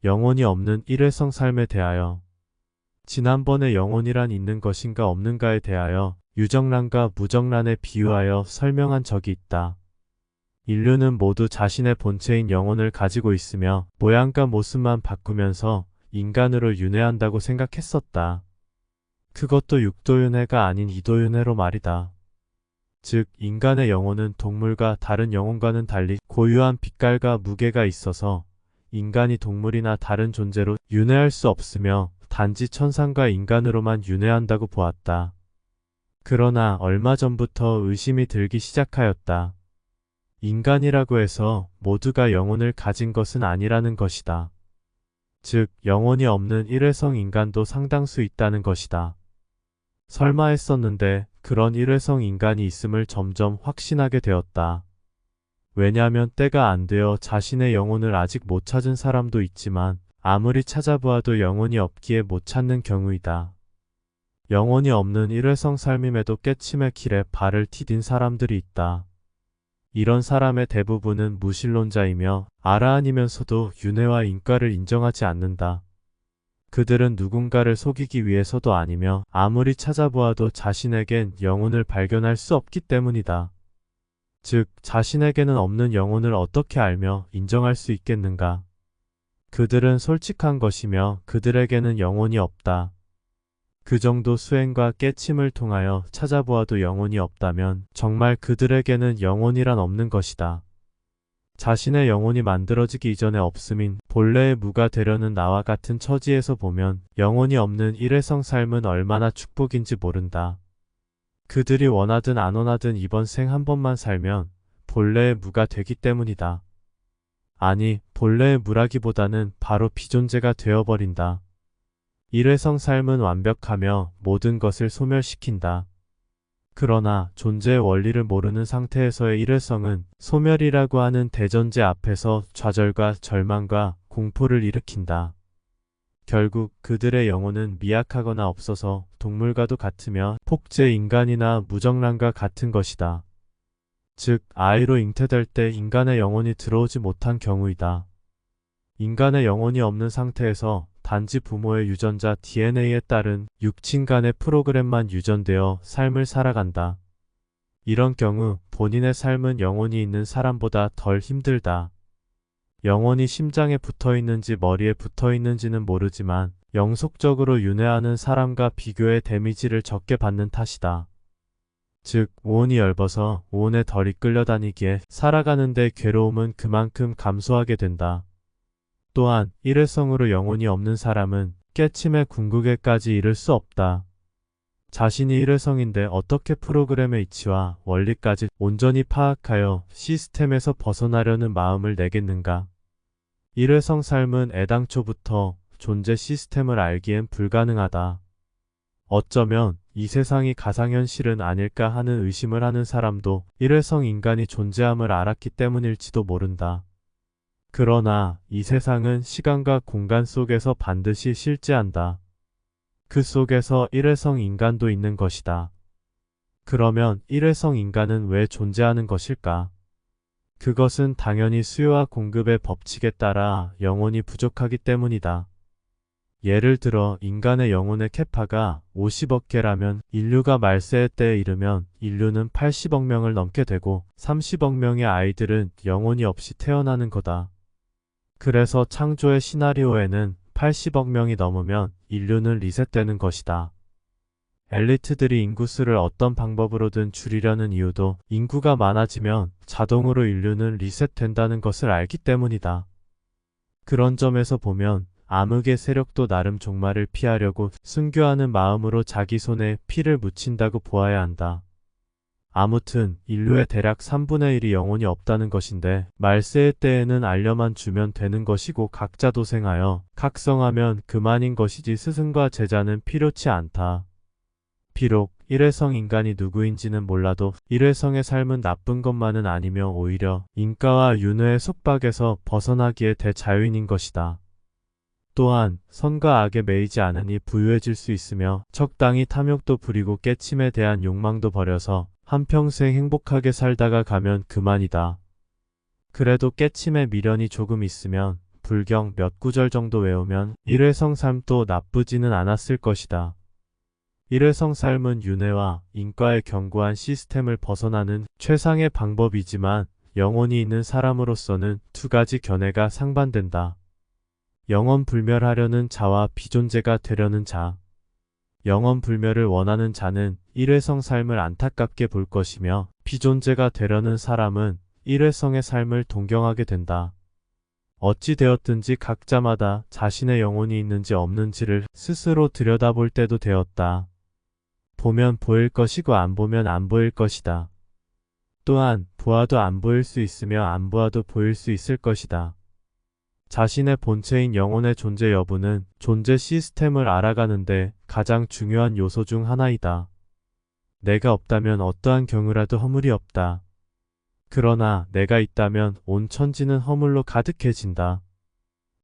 영혼이 없는 일회성 삶에 대하여 지난번에 영혼이란 있는 것인가 없는가에 대하여 유정란과 무정란에 비유하여 설명한 적이 있다. 인류는 모두 자신의 본체인 영혼을 가지고 있으며 모양과 모습만 바꾸면서 인간으로 윤회한다고 생각했었다. 그것도 육도윤회가 아닌 이도윤회로 말이다. 즉 인간의 영혼은 동물과 다른 영혼과는 달리 고유한 빛깔과 무게가 있어서 인간이 동물이나 다른 존재로 윤회할 수 없으며 단지 천상과 인간으로만 윤회한다고 보았다. 그러나 얼마 전부터 의심이 들기 시작하였다. 인간이라고 해서 모두가 영혼을 가진 것은 아니라는 것이다. 즉 영혼이 없는 일회성 인간도 상당수 있다는 것이다. 설마 했었는데 그런 일회성 인간이 있음을 점점 확신하게 되었다. 왜냐하면 때가 안 되어 자신의 영혼을 아직 못 찾은 사람도 있지만 아무리 찾아보아도 영혼이 없기에 못 찾는 경우이다. 영혼이 없는 일회성 삶임에도 깨침의 길에 발을 디딘 사람들이 있다. 이런 사람의 대부분은 무신론자이며 아라한이면서도 윤회와 인과를 인정하지 않는다. 그들은 누군가를 속이기 위해서도 아니며 아무리 찾아보아도 자신에겐 영혼을 발견할 수 없기 때문이다. 즉 자신에게는 없는 영혼을 어떻게 알며 인정할 수 있겠는가? 그들은 솔직한 것이며 그들에게는 영혼이 없다. 그 정도 수행과 깨침을 통하여 찾아보아도 영혼이 없다면 정말 그들에게는 영혼이란 없는 것이다. 자신의 영혼이 만들어지기 이전에 없음인 본래의 무가 되려는 나와 같은 처지에서 보면 영혼이 없는 일회성 삶은 얼마나 축복인지 모른다. 그들이 원하든 안 원하든 이번 생 한 번만 살면 본래의 무가 되기 때문이다. 아니, 본래의 무라기보다는 바로 비존재가 되어버린다. 일회성 삶은 완벽하며 모든 것을 소멸시킨다. 그러나 존재의 원리를 모르는 상태에서의 일회성은 소멸이라고 하는 대전제 앞에서 좌절과 절망과 공포를 일으킨다. 결국 그들의 영혼은 미약하거나 없어서 동물과도 같으며 폭제 인간이나 무정란과 같은 것이다. 즉 아이로 잉태될 때 인간의 영혼이 들어오지 못한 경우이다. 인간의 영혼이 없는 상태에서 단지 부모의 유전자 DNA에 따른 육친 간의 프로그램만 유전되어 삶을 살아간다. 이런 경우 본인의 삶은 영혼이 있는 사람보다 덜 힘들다. 영혼이 심장에 붙어 있는지 머리에 붙어 있는지는 모르지만 영속적으로 윤회하는 사람과 비교해 데미지를 적게 받는 탓이다. 즉 오온이 엷어서 오온에 덜 이끌려다니기에 살아가는데 괴로움은 그만큼 감소하게 된다. 또한 일회성으로 영혼이 없는 사람은 깨침의 궁극에까지 이를 수 없다. 자신이 일회성인데 어떻게 프로그램의 이치와 원리까지 온전히 파악하여 시스템에서 벗어나려는 마음을 내겠는가? 일회성 삶은 애당초부터 존재 시스템을 알기엔 불가능하다. 어쩌면 이 세상이 가상현실은 아닐까 하는 의심을 하는 사람도 일회성 인간이 존재함을 알았기 때문일지도 모른다. 그러나 이 세상은 시간과 공간 속에서 반드시 실제한다. 그 속에서 일회성 인간도 있는 것이다. 그러면 일회성 인간은 왜 존재하는 것일까? 그것은 당연히 수요와 공급의 법칙에 따라 영혼이 부족하기 때문이다. 예를 들어 인간의 영혼의 캐파가 50억 개라면 인류가 말세의 때에 이르면 인류는 80억 명을 넘게 되고 30억 명의 아이들은 영혼이 없이 태어나는 거다. 그래서 창조의 시나리오에는 80억 명이 넘으면 인류는 리셋되는 것이다. 엘리트들이 인구수를 어떤 방법으로든 줄이려는 이유도 인구가 많아지면 자동으로 인류는 리셋된다는 것을 알기 때문이다. 그런 점에서 보면 암흑의 세력도 나름 종말을 피하려고 순교하는 마음으로 자기 손에 피를 묻힌다고 보아야 한다. 아무튼 인류의 대략 3분의 1이 영혼이 없다는 것인데 말세의 때에는 알려만 주면 되는 것이고 각자 도생하여 각성하면 그만인 것이지 스승과 제자는 필요치 않다. 비록 일회성 인간이 누구인지는 몰라도 일회성의 삶은 나쁜 것만은 아니며 오히려 인과와 윤회의 속박에서 벗어나기에 대자유인인 것이다. 또한 선과 악에 매이지 않으니 부유해질 수 있으며 적당히 탐욕도 부리고 깨침에 대한 욕망도 버려서 한평생 행복하게 살다가 가면 그만이다. 그래도 깨침에 미련이 조금 있으면 불경 몇 구절 정도 외우면 일회성 삶도 나쁘지는 않았을 것이다. 일회성 삶은 윤회와 인과의 견고한 시스템을 벗어나는 최상의 방법이지만 영혼이 있는 사람으로서는 두 가지 견해가 상반된다. 영혼 불멸하려는 자와 비존재가 되려는 자. 영혼 불멸을 원하는 자는 일회성 삶을 안타깝게 볼 것이며 비존재가 되려는 사람은 일회성의 삶을 동경하게 된다. 어찌 되었든지 각자마다 자신의 영혼이 있는지 없는지를 스스로 들여다볼 때도 되었다. 보면 보일 것이고 안 보면 안 보일 것이다. 또한 보아도 안 보일 수 있으며 안 보아도 보일 수 있을 것이다. 자신의 본체인 영혼의 존재 여부는 존재 시스템을 알아가는데 가장 중요한 요소 중 하나이다. 내가 없다면 어떠한 경우라도 허물이 없다. 그러나 내가 있다면 온 천지는 허물로 가득해진다.